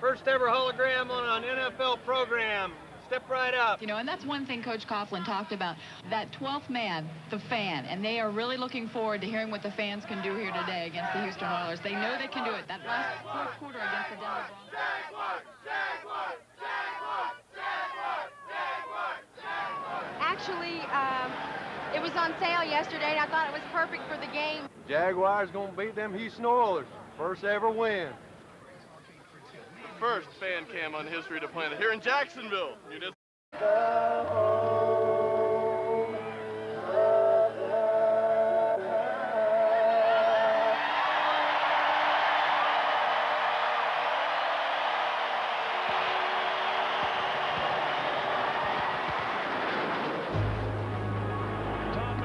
First ever hologram on an NFL program. Step right up. You know, and that's one thing Coach Coughlin talked about, that 12th man, the fan, and they are really looking forward to hearing what the fans can do here today against the Houston Oilers. They know they can do it. That last fourth quarter against the Denver Broncos. Actually, it was on sale yesterday, and I thought it was perfect for the game. Jaguars gonna beat them Houston Oilers. First ever win. First fan cam on History to Planet here in Jacksonville.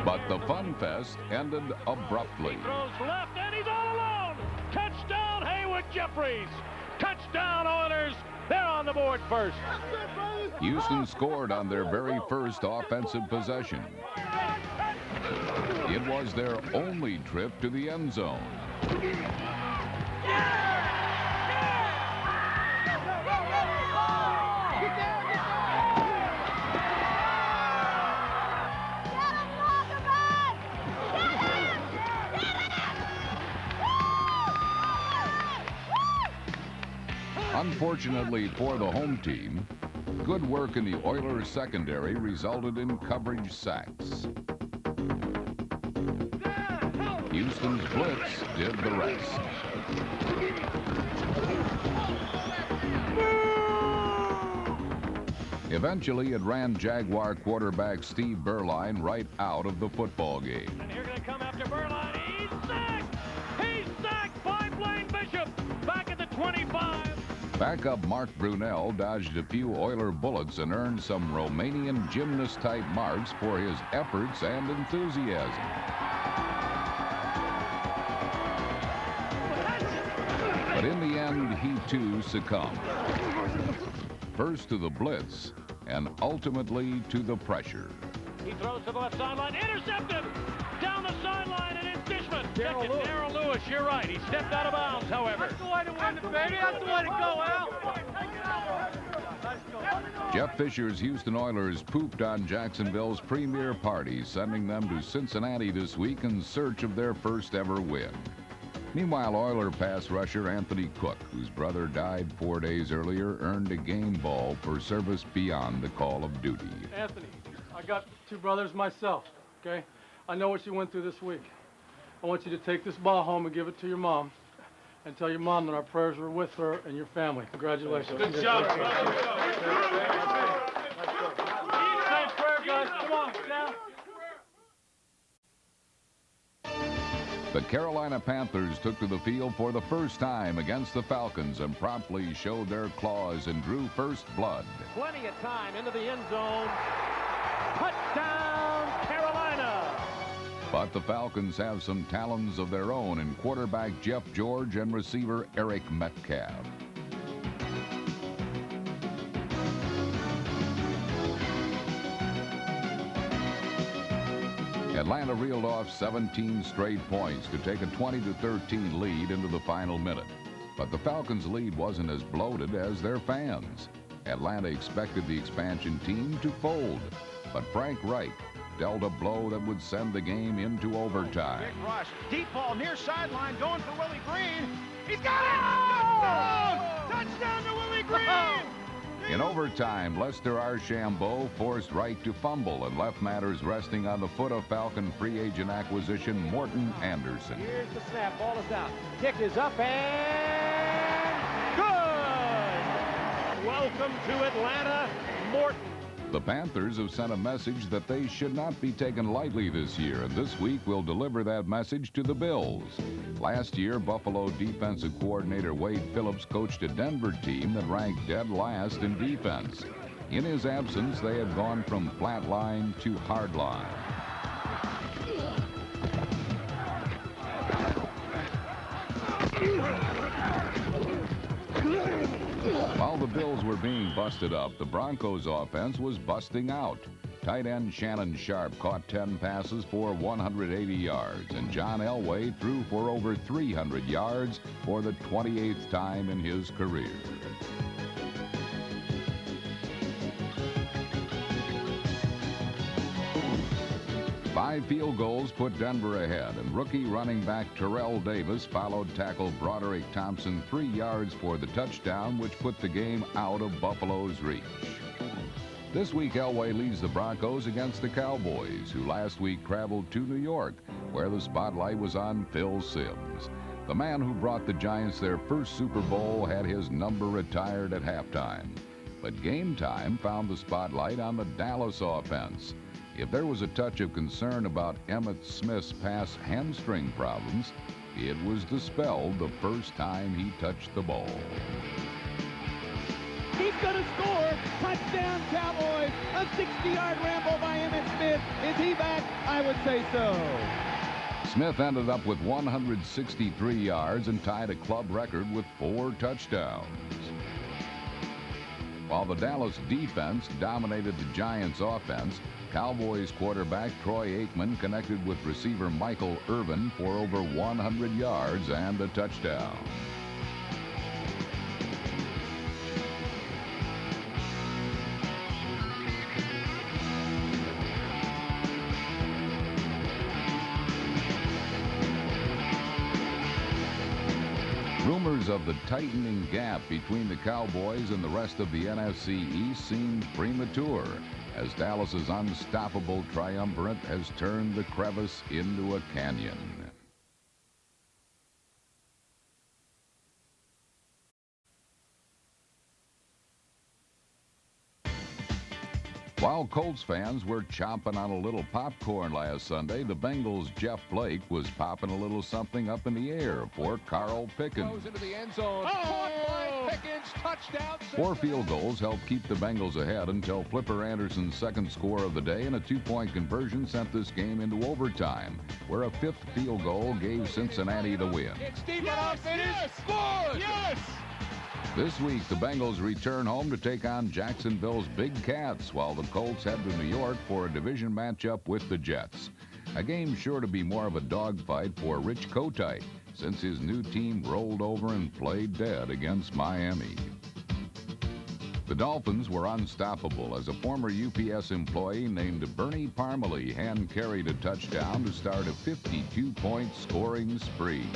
But the Fun Fest ended abruptly. He throws left, and he's all alone. Touchdown, Haywood Jeffries. Touchdown, Oilers. They're on the board first. Houston scored on their very first offensive possession. It was their only trip to the end zone. Unfortunately for the home team, good work in the Oilers secondary resulted in coverage sacks. Houston's blitz did the rest. Eventually, it ran Jaguar quarterback Steve Berline right out of the football game. And here going to come after Berline. He's sacked! He's sacked by Blaine Bishop. Back at the 25. Backup Mark Brunell dodged a few Oiler bullets and earned some Romanian gymnast-type marks for his efforts and enthusiasm. But in the end, he too succumbed. First to the blitz, and ultimately to the pressure. He throws to the left sideline, intercepted! Down the sideline, and it's Dishman. Darrell Lewis, you're right. He stepped out of bounds, however. That's the way to win the baby. That's the way to go out. Jeff Fisher's Houston Oilers pooped on Jacksonville's premier party, sending them to Cincinnati this week in search of their first ever win. Meanwhile, Oiler pass rusher Anthony Cook, whose brother died 4 days earlier, earned a game ball for service beyond the call of duty. Anthony, I got 2 brothers myself, okay? I know what you went through this week. I want you to take this ball home and give it to your mom and tell your mom that our prayers were with her and your family. Congratulations. Good job. Same prayer, guys. Come on, now. The Carolina Panthers took to the field for the first time against the Falcons and promptly showed their claws and drew first blood. Plenty of time into the end zone. Touchdown, Carolina! But the Falcons have some talons of their own in quarterback Jeff George and receiver Eric Metcalf. Atlanta reeled off 17 straight points to take a 20-13 lead into the final minute. But the Falcons' lead wasn't as bloated as their fans. Atlanta expected the expansion team to fold, but Frank Reich dealt a blow that would send the game into overtime. Big rush, deep ball near sideline, going for Willie Green. He's got it! Touchdown! Touchdown to Willie Green! In overtime, Lester Archambault forced Wright to fumble and left matters resting on the foot of Falcon free agent acquisition Morton Anderson. Here's the snap. Ball is out. Kick is up and good! Welcome to Atlanta, Morton. The Panthers have sent a message that they should not be taken lightly this year, and this week will deliver that message to the Bills. Last year, Buffalo defensive coordinator Wade Phillips coached a Denver team that ranked dead last in defense. In his absence, they have gone from flat line to hard line. While the Bills were being busted up, the Broncos' offense was busting out. Tight end Shannon Sharp caught 10 passes for 180 yards, and John Elway threw for over 300 yards for the 28th time in his career. Five field goals put Denver ahead, and rookie running back Terrell Davis followed tackle Broderick Thompson 3 yards for the touchdown, which put the game out of Buffalo's reach. This week, Elway leads the Broncos against the Cowboys, who last week traveled to New York, where the spotlight was on Phil Simms. The man who brought the Giants their first Super Bowl had his number retired at halftime. But game time found the spotlight on the Dallas offense. If there was a touch of concern about Emmitt Smith's past hamstring problems, it was dispelled the first time he touched the ball. He's going to score. Touchdown, Cowboys. A 60-yard ramble by Emmitt Smith. Is he back? I would say so. Smith ended up with 163 yards and tied a club record with 4 touchdowns. While the Dallas defense dominated the Giants' offense, Cowboys quarterback Troy Aikman connected with receiver Michael Irvin for over 100 yards and a touchdown. Rumors of the tightening gap between the Cowboys and the rest of the NFC East seemed premature, as Dallas's unstoppable triumvirate has turned the crevice into a canyon. While Colts fans were chomping on a little popcorn last Sunday, the Bengals' Jeff Blake was popping a little something up in the air for Carl Pickens. Goes into the end zone. Caught by Pickens, touchdown. 4 field goals helped keep the Bengals ahead until Flipper Anderson's second score of the day, and a 2-point conversion sent this game into overtime, where a 5th field goal gave Cincinnati the win. It's deep enough. It is scored. Yes. This week, the Bengals return home to take on Jacksonville's Big Cats, while the Colts head to New York for a division matchup with the Jets. A game sure to be more of a dogfight for Rich Kotite, since his new team rolled over and played dead against Miami. The Dolphins were unstoppable as a former UPS employee named Bernie Parmalee hand-carried a touchdown to start a 52-point scoring spree.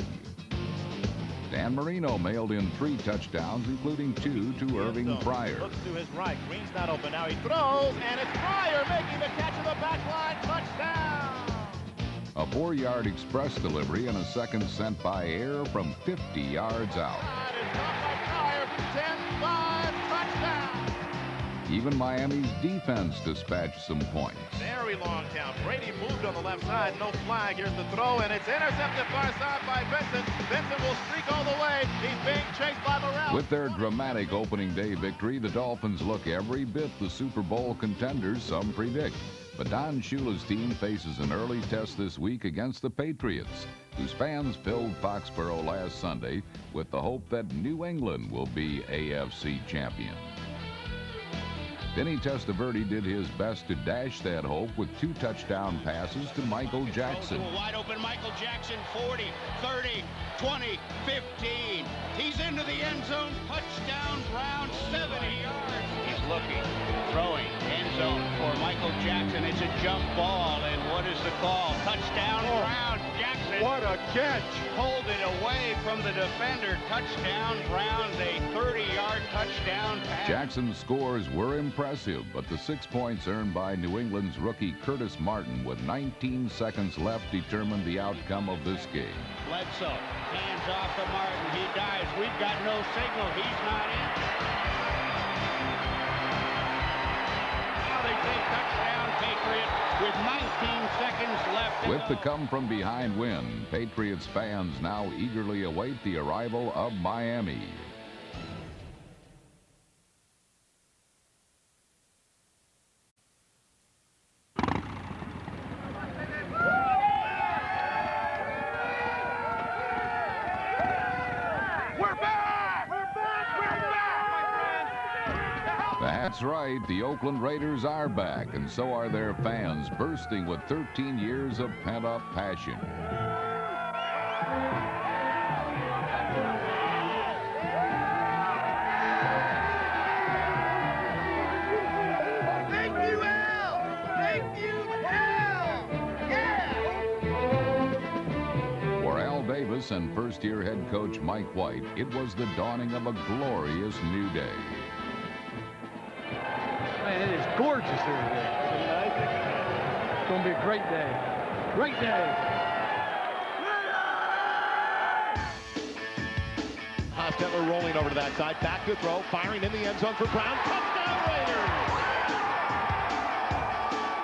Dan Marino mailed in 3 touchdowns, incling 2 to Irving Pryor. Looks to his right. Green's not open. Now he throws, and it's Pryor making the catch of the back line. Touchdown! A 4-yard express delivery and a second sent by air from 50 yards out. That is caught by Pryor. 10-5 touchdown! Even Miami's defense dispatched some points. Very long count. Brady moved on the left side. No flag. Here's the throw, and it's intercepted far side by Vincent. Vincent will streak all the way. He's being chased by Morrell. With their dramatic opening day victory, the Dolphins look every bit the Super Bowl contenders some predict. But Don Shula's team faces an early test this week against the Patriots, whose fans filled Foxborough last Sunday with the hope that New England will be AFC champion. Vinny Testaverde did his best to dash that hope with 2 touchdown passes to Michael Jackson. Wide open Michael Jackson, 40, 30, 20, 15. He's into the end zone. Touchdown, Brown, 70 yards. He's looking, throwing, end zone for Michael Jackson. It's a jump ball, and what is the call? Touchdown, Brown. Jackson. What a catch. Pulled it away from the defender. Touchdown, Browns, a 30-yard touchdown pass. Jackson's scores were impressive, but the 6 points earned by New England's rookie Curtis Martin with 19 seconds left determined the outcome of this game. Bledsoe, hands off to Martin. He dives. We've got no signal. He's not in. Now they say touchdown, Patriots, with 19 seconds left. With the come-from-behind win, Patriots fans now eagerly await the arrival of Miami. That's right. The Oakland Raiders are back, and so are their fans, bursting with 13 years of pent-up passion. Thank you, Al! Thank you, Al! Yeah! For Al Davis and first-year head coach Mike White, it was the dawning of a glorious new day. Man, it is gorgeous here today. It's going to be a great day. Great day. Hostetler rolling over to that side. Back to throw. Firing in the end zone for Brown. Touchdown Raiders!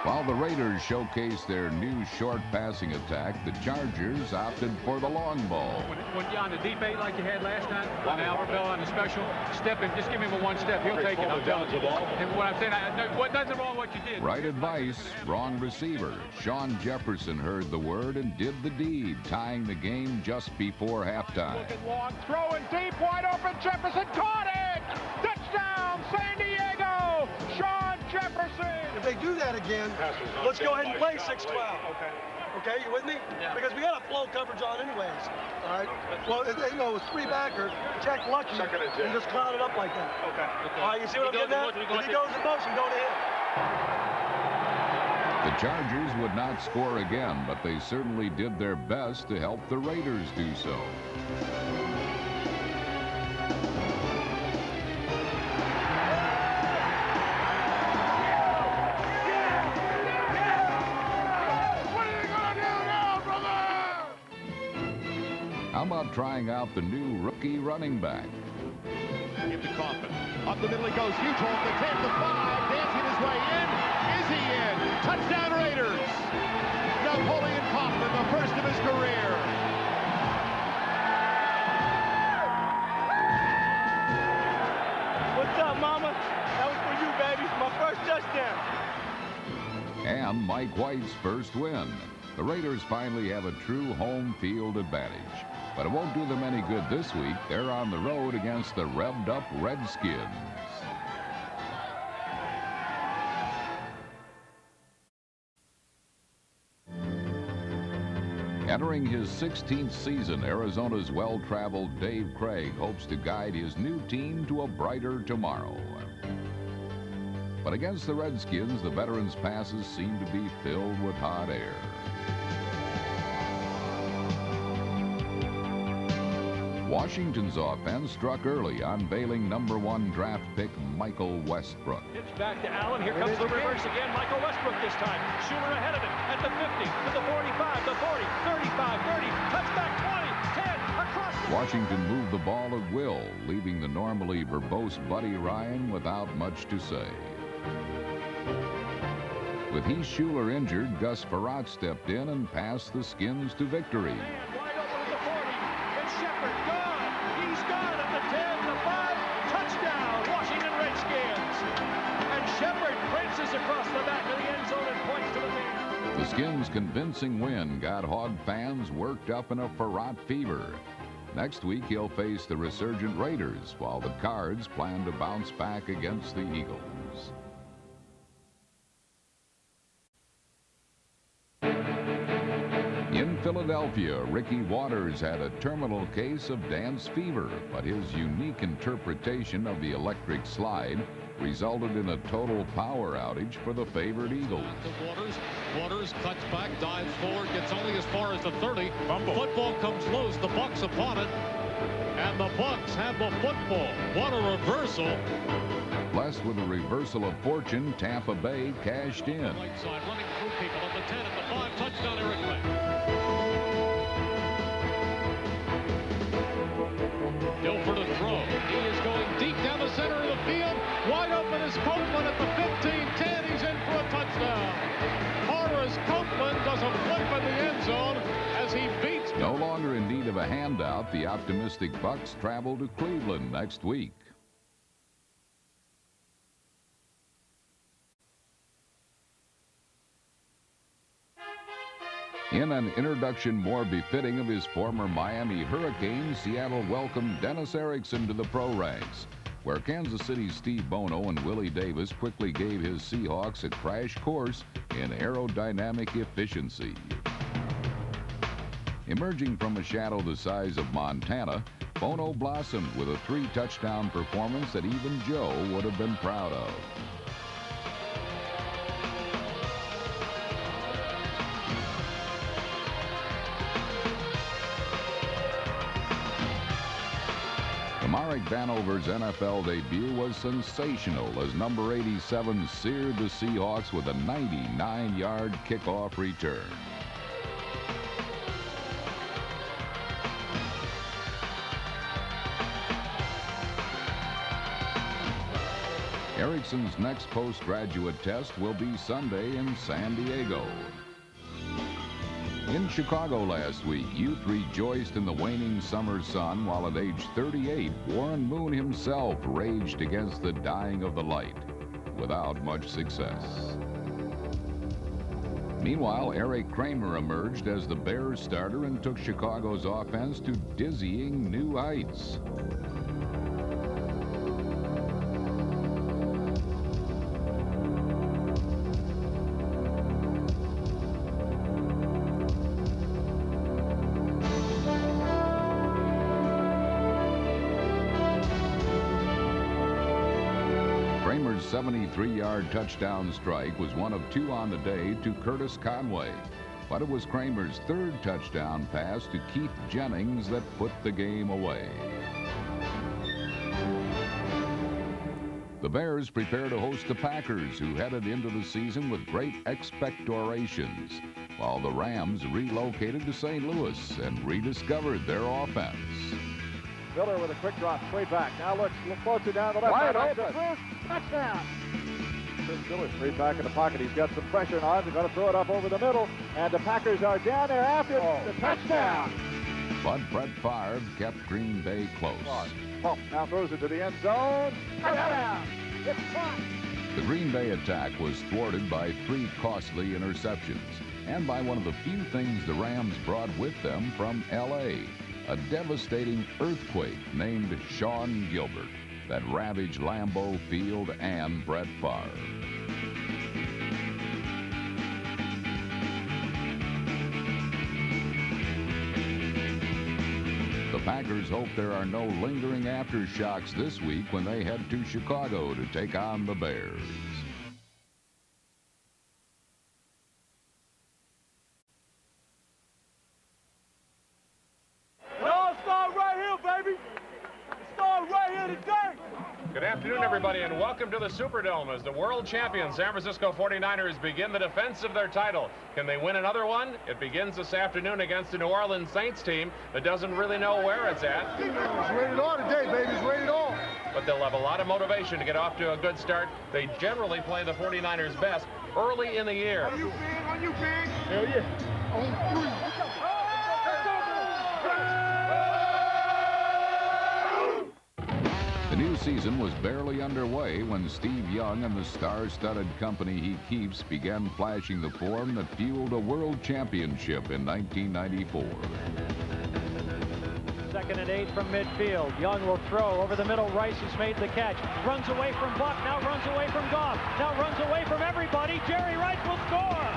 While the Raiders showcased their new short passing attack, the Chargers opted for the long ball. When you're on the deep eight like you had last time, on Albert Bell on the special, step in, just give him a one step. He'll take it, I'm telling you. And what I'm saying, nothing wrong with what you did. Right advice, wrong receiver. Sean Jefferson heard the word and did the deed, tying the game just before halftime. Looking long, throwing deep, wide open. Jefferson caught it! Touchdown, San Diego! Sean Jefferson! If they do that again, let's go ahead and play 6-12. Okay, you with me? Yeah. Because we got a flow coverage on anyways. All right. Well, you know, it's three backer. Check lucky and just cloud it up like that. Okay. All right, you see what I'm getting at? If he goes in motion, go to him. The Chargers would not score again, but they certainly did their best to help the Raiders do so. How about trying out the new rookie running back? Give to Kaufman. Up the middle he goes. Huge hole at the 10, the 5. Dancing his way in. Is he in? Touchdown Raiders. Napoleon Kaufman, the first of his career. What's up, mama? That was for you, baby. My first touchdown. And Mike White's first win. The Raiders finally have a true home field advantage. But it won't do them any good this week. They're on the road against the revved-up Redskins. Entering his 16th season, Arizona's well-traveled Dave Craig hopes to guide his new team to a brighter tomorrow. But against the Redskins, the veterans' passes seem to be filled with hot air. Washington's offense struck early, unveiling #1 draft pick Michael Westbrook. It's back to Allen. Here comes the reverse again. Michael Westbrook this time. Schumer ahead of him at the 50, to the 45, the 40, 35, 30, touchback 20, 10, across. Washington moved the ball at will, leaving the normally verbose Buddy Ryan without much to say. With Heath Schuler injured, Gus Frerotte stepped in and passed the Skins to victory. Wide open at the 40. It's Shepard gone. He's gone at the 10, the 5. Touchdown, Washington Redskins. And Shepard princes across the back of the end zone and points to the lead. The Skins' convincing win got Hog fans worked up in a Frerotte fever. Next week, he'll face the resurgent Raiders, while the Cards plan to bounce back against the Eagles. In Philadelphia, Ricky Waters had a terminal case of dance fever, but his unique interpretation of the electric slide resulted in a total power outage for the favored Eagles. Waters cuts back, dives forward, gets only as far as the 30. Football comes loose, the Bucs upon it, and the Bucs have the football. What a reversal. Blessed with a reversal of fortune, Tampa Bay cashed in. Right side, running through people at the 10, at the 5, touchdown Eric May. Dilfer to throw. He is going deep down the center of the field. Wide open is Copeland at the 15-10. He's in for a touchdown. Horace Copeland does a flip in the end zone as he beats. No longer in need of a handout, the optimistic Bucs travel to Cleveland next week. In an introduction more befitting of his former Miami Hurricanes, Seattle welcomed Dennis Erickson to the pro ranks. where Kansas City's Steve Bono and Willie Davis quickly gave his Seahawks a crash course in aerodynamic efficiency. Emerging from a shadow the size of Montana, Bono blossomed with a 3-touchdown performance that even Joe would have been proud of. Marek Vanover's NFL debut was sensational as number 87 seared the Seahawks with a 99-yard kickoff return. Erickson's next postgraduate test will be Sunday in San Diego. In Chicago last week, youth rejoiced in the waning summer sun, while at age 38, Warren Moon himself raged against the dying of the light, without much success. Meanwhile, Eric Kramer emerged as the Bears starter and took Chicago's offense to dizzying new heights. Kramer's 73-yard touchdown strike was one of 2 on the day to Curtis Conway, but it was Kramer's 3rd touchdown pass to Keith Jennings that put the game away. The Bears prepare to host the Packers, who headed into the season with great expectorations, while the Rams relocated to St. Louis and rediscovered their offense. Miller with a quick drop straight back. Now looks closer down the left. Wide open. Touchdown. Chris Miller straight back in the pocket. He's got some pressure on. They're going to throw it up over the middle. And the Packers are down there after the touchdown. But Brett Favre kept Green Bay close. Pump now throws it to the end zone. Touchdown. It's caught. The Green Bay attack was thwarted by 3 costly interceptions and by one of the few things the Rams brought with them from L.A., a devastating earthquake named Sean Gilbert that ravaged Lambeau Field and Brett Favre. The Packers hope there are no lingering aftershocks this week when they head to Chicago to take on the Bears. Good afternoon, everybody, and welcome to the Superdome as the world champion San Francisco 49ers begin the defense of their title. Can they win another one? It begins this afternoon against the New Orleans Saints team that doesn't really know where it's at. It's rated R today, baby. It's rated R. But they'll have a lot of motivation to get off to a good start. They generally play the 49ers best early in the year. Are you big? Are you big? Hell yeah. On 3. The new season was barely underway when Steve Young and the star-studded company he keeps began flashing the form that fueled a world championship in 1994. 2nd and 8 from midfield. Young will throw over the middle. Rice has made the catch. Runs away from Buck. Now runs away from Goff. Now runs away from everybody. Jerry Rice will score.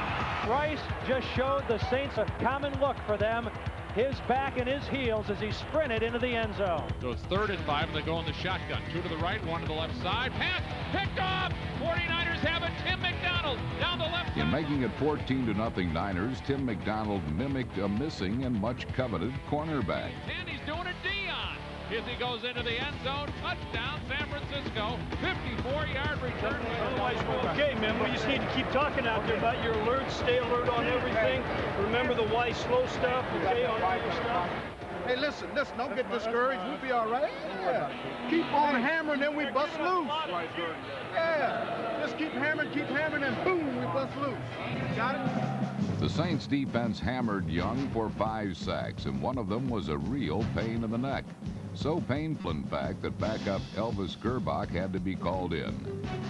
Rice just showed the Saints a common look for them. His back and his heels as he sprinted into the end zone. So it's 3rd and 5, and they go in the shotgun. 2 to the right, 1 to the left side. Pass picked off. 49ers have it. Tim McDonald down the left side. In making it 14-0 Niners, Tim McDonald mimicked a missing and much coveted cornerback. And he's doing a Dion as he goes into the end zone. Touchdown, San Francisco. 54-yard return. Okay, man, we just need to keep talking out there about your alerts. Stay alert on everything. Remember the why slow stuff, okay, on all your stuff. Hey, listen, don't get discouraged. We'll be all right. Yeah. Keep on hammering, then we bust loose. Yeah. Just keep hammering, and boom, we bust loose. Got it? The Saints defense hammered Young for 5 sacks, and one of them was a real pain in the neck. So painful, in fact, that backup Elvis Gerbach had to be called in.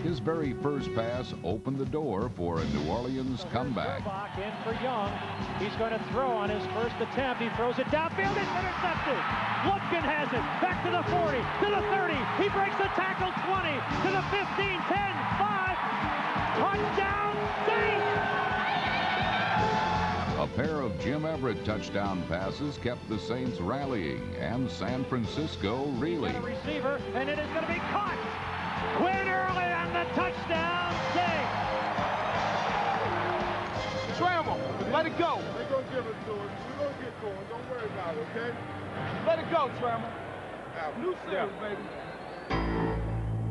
His very first pass opened the door for a New Orleans comeback. Gerbach in for Young. He's going to throw on his first attempt. He throws it downfield. It's intercepted. Lutkin has it. Back to the 40, to the 30. He breaks the tackle. 20, to the 15, 10, 5. Touchdown, Saints! A pair of Jim Everett touchdown passes kept the Saints rallying and San Francisco reeling. Receiver, and it is going to be caught. Quinn Early on the touchdown, Saints. Trammell, let it go. They're going to give it to us. We're going to get going. Don't worry about it, okay? Let it go, Trammell. New series, baby.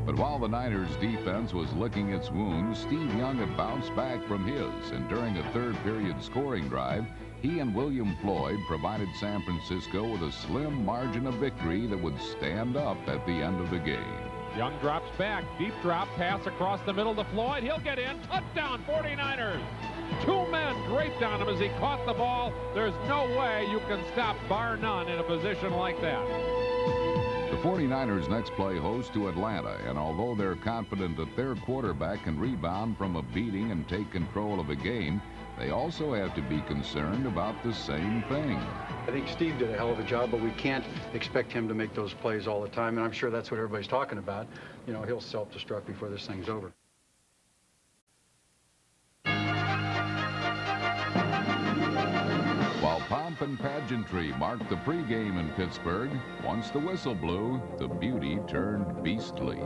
But while the Niners defense was licking its wounds, Steve Young had bounced back from his, and during a third-period scoring drive, he and William Floyd provided San Francisco with a slim margin of victory that would stand up at the end of the game. Young drops back, deep drop, pass across the middle to Floyd. He'll get in, touchdown 49ers. Two men draped on him as he caught the ball. There's no way you can stop, bar none, in a position like that. The 49ers next play host to Atlanta, and although they're confident that their quarterback can rebound from a beating and take control of a game, they also have to be concerned about the same thing. I think Steve did a hell of a job, but we can't expect him to make those plays all the time, and I'm sure that's what everybody's talking about. You know, he'll self-destruct before this thing's over. While pomp and pageantry marked the pregame in Pittsburgh, once the whistle blew, the beauty turned beastly.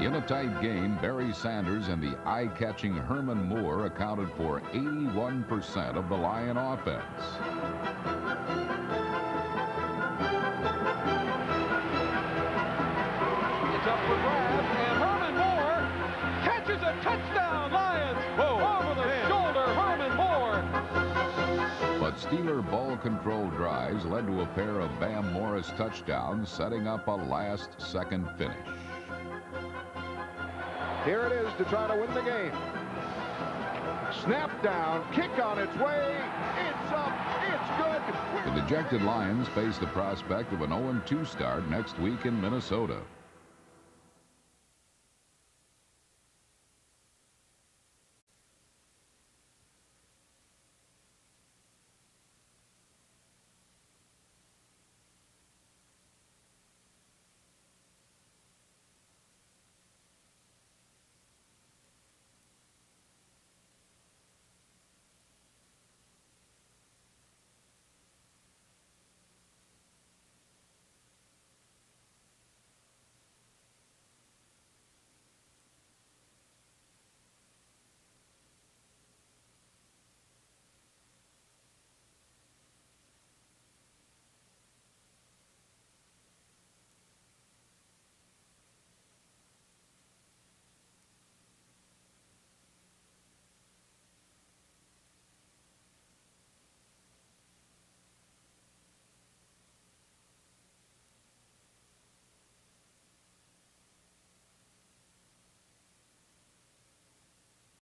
In a tight game, Barry Sanders and the eye-catching Herman Moore accounted for 81% of the Lion offense. It's up for grabs, and Herman Moore catches a touchdown, Lions! Over the shoulder, Herman Moore! But Steeler ball control drives led to a pair of Bam Morris touchdowns, setting up a last-second finish. Here it is to try to win the game. Snap down, kick on its way. It's up, it's good. The dejected Lions face the prospect of an 0-2 start next week in Minnesota.